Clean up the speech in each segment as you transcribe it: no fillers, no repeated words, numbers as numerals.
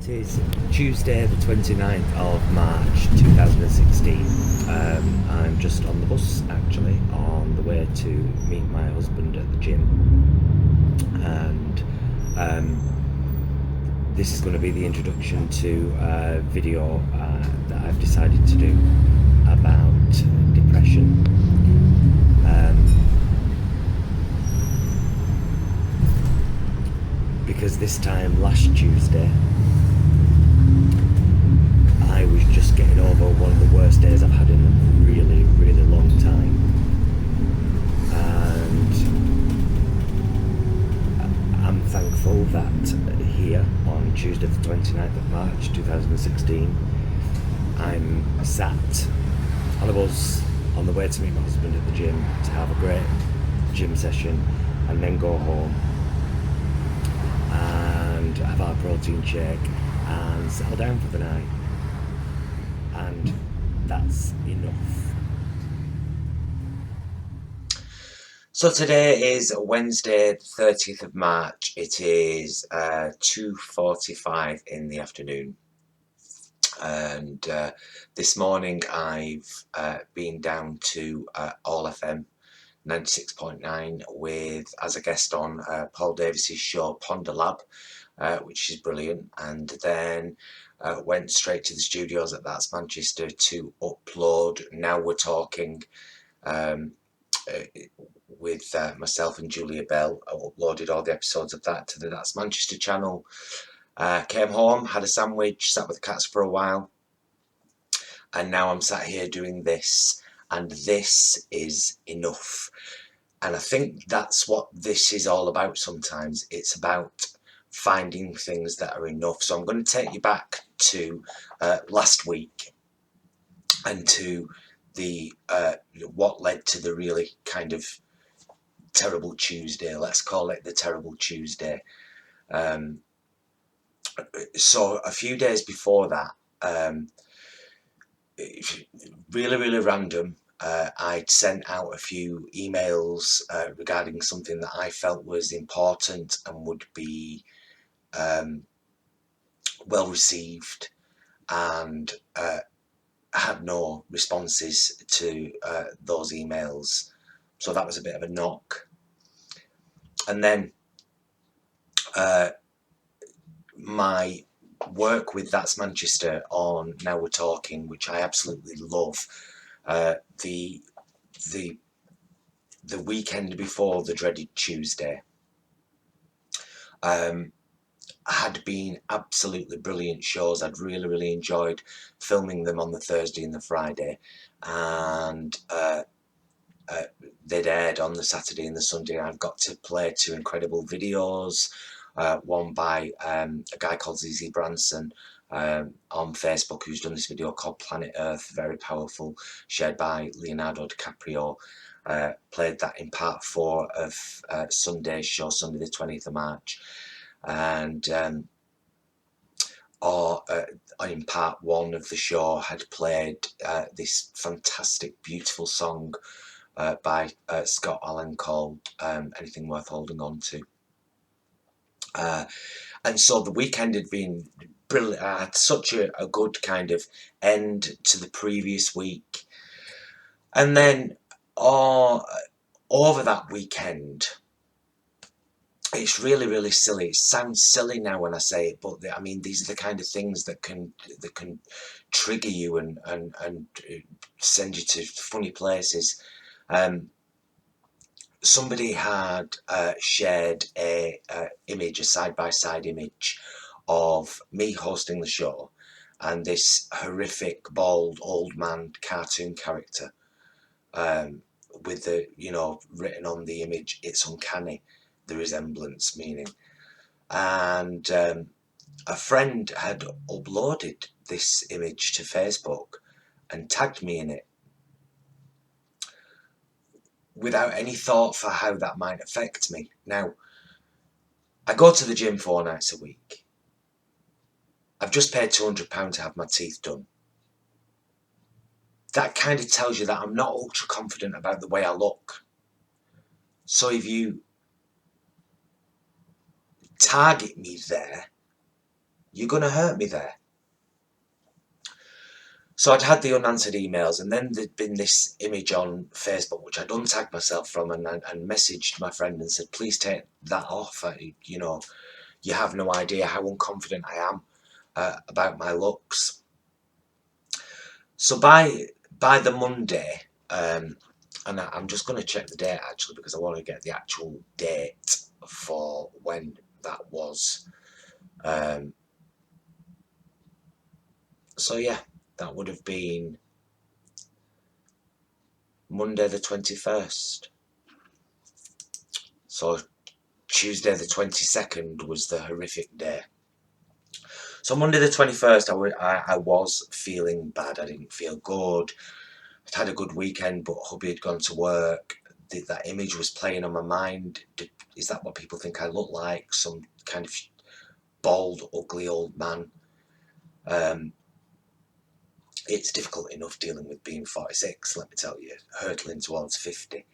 It is Tuesday the 29th of March 2016. I'm just on the bus actually on the way to meet my husband at the gym, and this is going to be the introduction to a video that I've decided to do about depression. Because this time last Tuesday I was just getting over one of the worst days I've had in a really, really long time. And I'm thankful that here on Tuesday the 29th of March 2016, I'm sat on a bus on the way to meet my husband at the gym to have a great gym session and then go home and have our protein shake and settle down for the night. And that's enough. So today is Wednesday, 30th of March. It is 2:45 in the afternoon. And this morning I've been down to All FM 96.9 with as a guest on Paul Davis's show Ponder Lab, which is brilliant, and then went straight to the studios at That's Manchester to upload Now We're Talking with myself and Julia Bell. I uploaded all the episodes of that to the That's Manchester channel. Came home, had a sandwich, sat with the cats for a while, and now I'm sat here doing this, and this is enough. And I think that's what this is all about sometimes. It's about finding things that are enough. So I'm going to take you back to last week and to the what led to the really kind of terrible Tuesday. Let's call it the terrible Tuesday. So a few days before that, really, really random, I'd sent out a few emails regarding something that I felt was important and would be well received, and had no responses to those emails. So that was a bit of a knock. And then my work with That's Manchester on Now We're Talking, which I absolutely love, the weekend before the dreaded Tuesday had been absolutely brilliant shows. I'd really, really enjoyed filming them on the Thursday and the Friday, and they'd aired on the Saturday and the Sunday. I've got to play two incredible videos, one by a guy called ZZ Branson on Facebook, who's done this video called Planet Earth, very powerful, shared by Leonardo DiCaprio. Played that in part 4 of Sunday's show, Sunday the 20th of March, and in part 1 of the show had played this fantastic, beautiful song by Scott Allen called Anything Worth Holding On To. And so the weekend had been brilliant. I had such a good kind of end to the previous week. And then over that weekend, it's really, really silly. It sounds silly now when I say it, but I mean, these are the kind of things that can trigger you and send you to funny places. Somebody had shared a image, a side-by-side image of me hosting the show and this horrific, bald, old man cartoon character with the, written on the image, "It's uncanny," the resemblance meaning. And a friend had uploaded this image to Facebook and tagged me in it, without any thought for how that might affect me. Now, I go to the gym 4 nights a week. I've just paid £200 to have my teeth done. That kind of tells you that I'm not ultra confident about the way I look. So if you target me there, You're going to hurt me there. So I'd had the unanswered emails, and then there'd been this image on Facebook, which I'd untagged myself from, and messaged my friend and said, please take that off. You know, you have no idea how unconfident I am about my looks. So by the Monday, and I'm just going to check the date actually, because I want to get the actual date for when that was. So yeah, that would have been Monday the 21st. So Tuesday the 22nd was the horrific day. So Monday the 21st, I was feeling bad. I didn't feel good. I'd had a good weekend, but hubby had gone to work. That image was playing on my mind. Is that what people think I look like? Some kind of bald, ugly old man. It's difficult enough dealing with being 46, let me tell you, hurtling towards 50.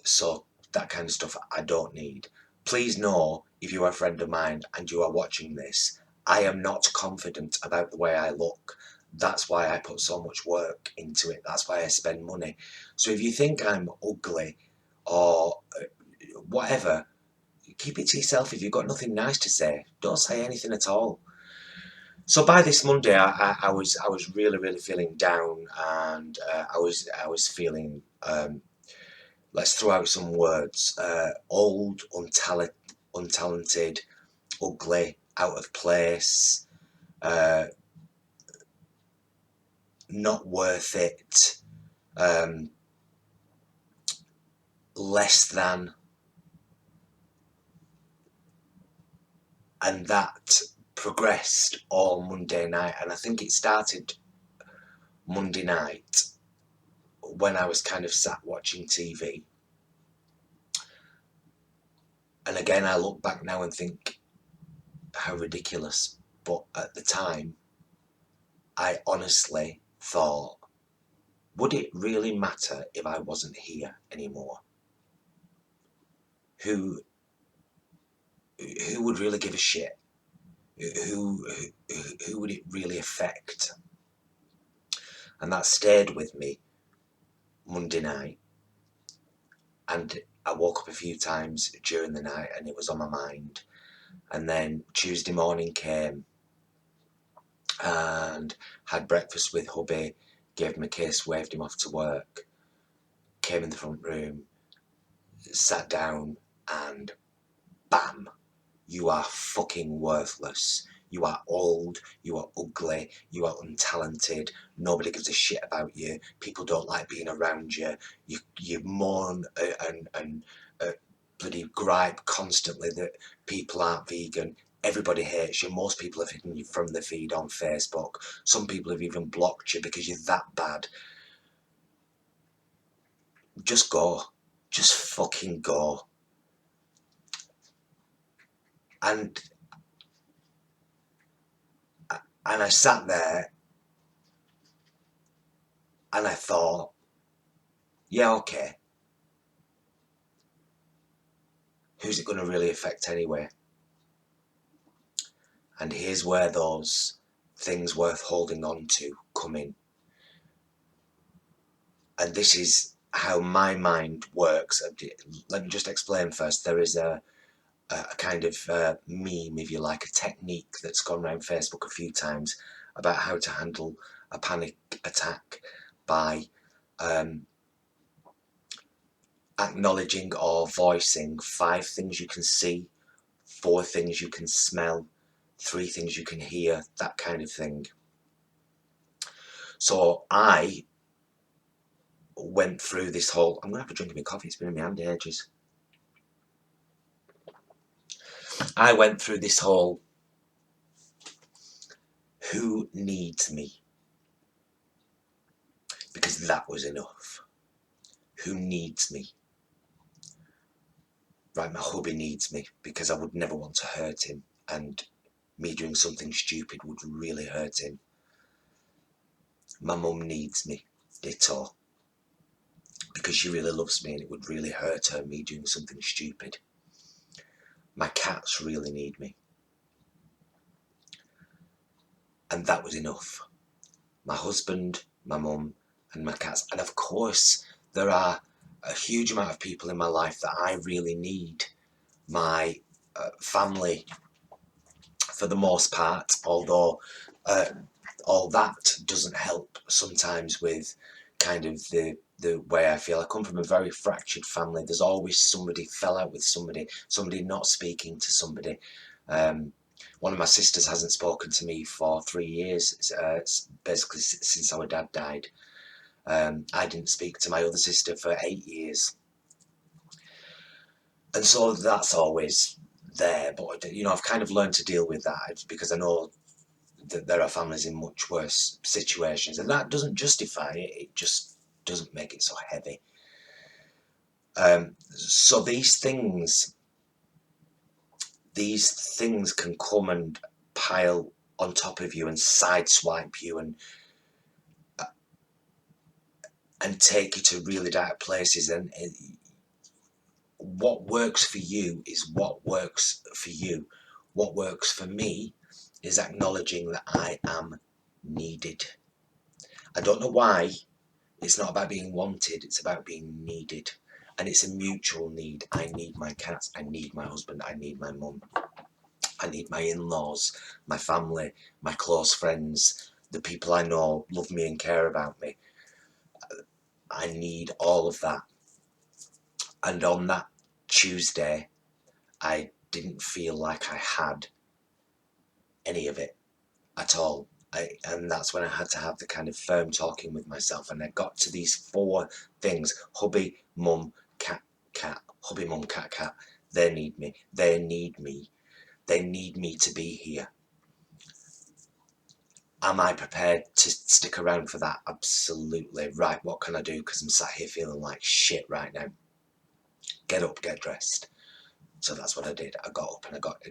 So that kind of stuff I don't need. Please know, if you are a friend of mine and you are watching this, I am not confident about the way I look. That's why I put so much work into it. That's why I spend money. So if you think I'm ugly or whatever, keep it to yourself. If you've got nothing nice to say, don't say anything at all. So by this Monday, I was really feeling down, and I was feeling, let's throw out some words: old, untalented, ugly, out of place, not worth it, less than, and that progressed all Monday night. And I think it started Monday night when I was kind of sat watching TV. And again, I look back now and think how ridiculous. But at the time, I honestly thought, would it really matter if I wasn't here anymore? Who would really give a shit? Who would it really affect? And that stayed with me Monday night. And I woke up a few times during the night and it was on my mind. And then Tuesday morning came and had breakfast with hubby, gave him a kiss, waved him off to work, came in the front room, sat down, and bam, you are fucking worthless. You are old, you are ugly, you are untalented, nobody gives a shit about you, people don't like being around you, you mourn and bloody gripe constantly that people aren't vegan. Everybody hates you. Most people have hidden you from the feed on Facebook. Some people have even blocked you because you're that bad. Just go. Just fucking go. And I sat there and I thought, yeah, okay. Who's it going to really affect anyway? And here's where those things worth holding on to come in. And this is how my mind works. Let me just explain first. There is a kind of meme, if you like, a technique that's gone around Facebook a few times about how to handle a panic attack by acknowledging or voicing 5 things you can see, 4 things you can smell, 3 things you can hear, that kind of thing. So I went through this whole, I'm going to have a drink of my coffee, it's been in my hand ages. I went through this whole, who needs me? Because that was enough. Who needs me? Right, my hubby needs me because I would never want to hurt him, and me doing something stupid would really hurt him. My mum needs me, ditto, because she really loves me and it would really hurt her, me doing something stupid. My cats really need me. And that was enough. My husband, my mum, and my cats. And of course, there are a huge amount of people in my life that I really need. My family, for the most part, although all that doesn't help sometimes with kind of the way I feel. I come from a very fractured family. There's always somebody fell out with somebody not speaking to somebody. One of my sisters hasn't spoken to me for 3 years, basically since our dad died. I didn't speak to my other sister for 8 years. And so that's always there. But, I've kind of learned to deal with that because I know that there are families in much worse situations. And that doesn't justify it. It just doesn't make it so heavy. So these things can come and pile on top of you and sideswipe you and take you to really dark places. And what works for you is what works for you. What works for me is acknowledging that I am needed. I don't know why. It's not about being wanted, it's about being needed. And it's a mutual need. I need my cats, I need my husband, I need my mum. I need my in-laws, my family, my close friends, the people I know love me and care about me. I need all of that. And on that Tuesday, I didn't feel like I had any of it at all. And that's when I had to have the kind of firm talking with myself. And I got to these 4 things: hubby, mum, cat, cat. Hubby, mum, cat, cat. They need me. They need me. They need me to be here. Am I prepared to stick around for that? Absolutely. Right, what can I do? Because I'm sat here feeling like shit right now. Get up, get dressed. So that's what I did. I got up and I got,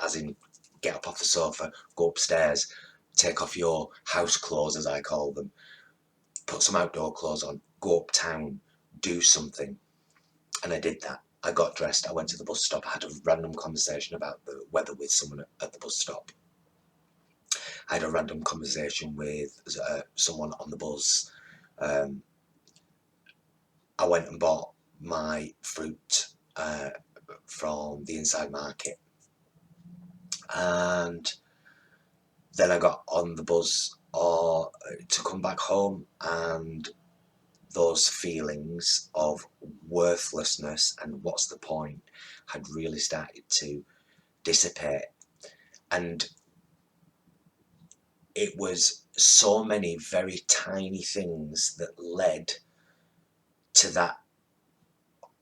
as in, get up off the sofa, go upstairs, take off your house clothes, as I call them, put some outdoor clothes on, go uptown, do something. And I did that. I got dressed, I went to the bus stop, I had a random conversation about the weather with someone at the bus stop. I had a random conversation with someone on the bus. I went and bought my fruit from the inside market. And then I got on the bus to come back home, and those feelings of worthlessness and what's the point had really started to dissipate. And it was so many very tiny things that led to that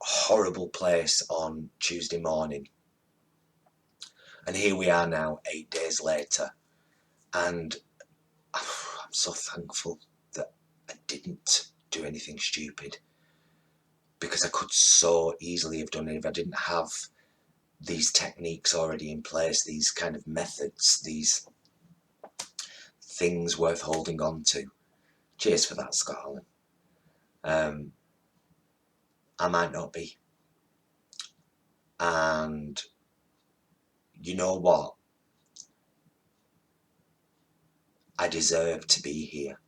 horrible place on Tuesday morning. And here we are now, 8 days later, and I'm so thankful that I didn't do anything stupid, because I could so easily have done it if I didn't have these techniques already in place, these kind of methods, these things worth holding on to. Cheers for that, Scott Allen. I might not be. And you know what? I deserve to be here.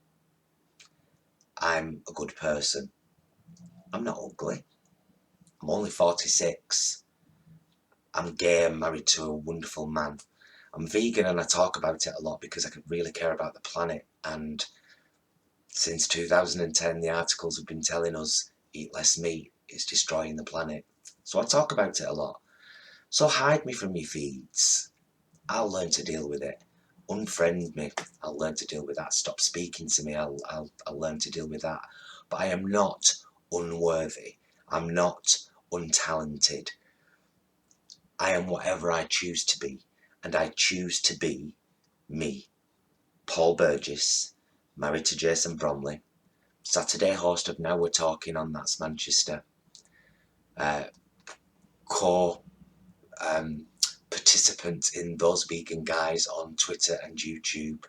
I'm a good person. I'm not ugly. I'm only 46. I'm gay and married to a wonderful man. I'm vegan and I talk about it a lot because I really care about the planet. And since 2010, the articles have been telling us eat less meat, it's destroying the planet. So I talk about it a lot. So hide me from your feeds. I'll learn to deal with it. Unfriend me. I'll learn to deal with that. Stop speaking to me. I'll learn to deal with that. But I am not unworthy. I'm not untalented. I am whatever I choose to be. And I choose to be me. Paul Burgess, married to Jason Bromley, Saturday host of Now We're Talking on That's Manchester, participant in Those Vegan Guys on Twitter and YouTube,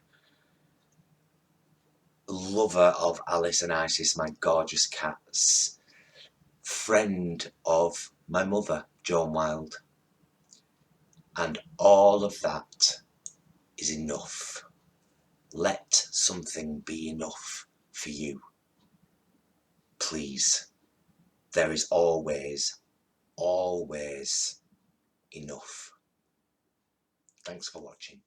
lover of Alice and Isis, my gorgeous cats, friend of my mother, Joan Wilde. And all of that is enough. let something be enough for you. Please. There is always enough. Thanks for watching.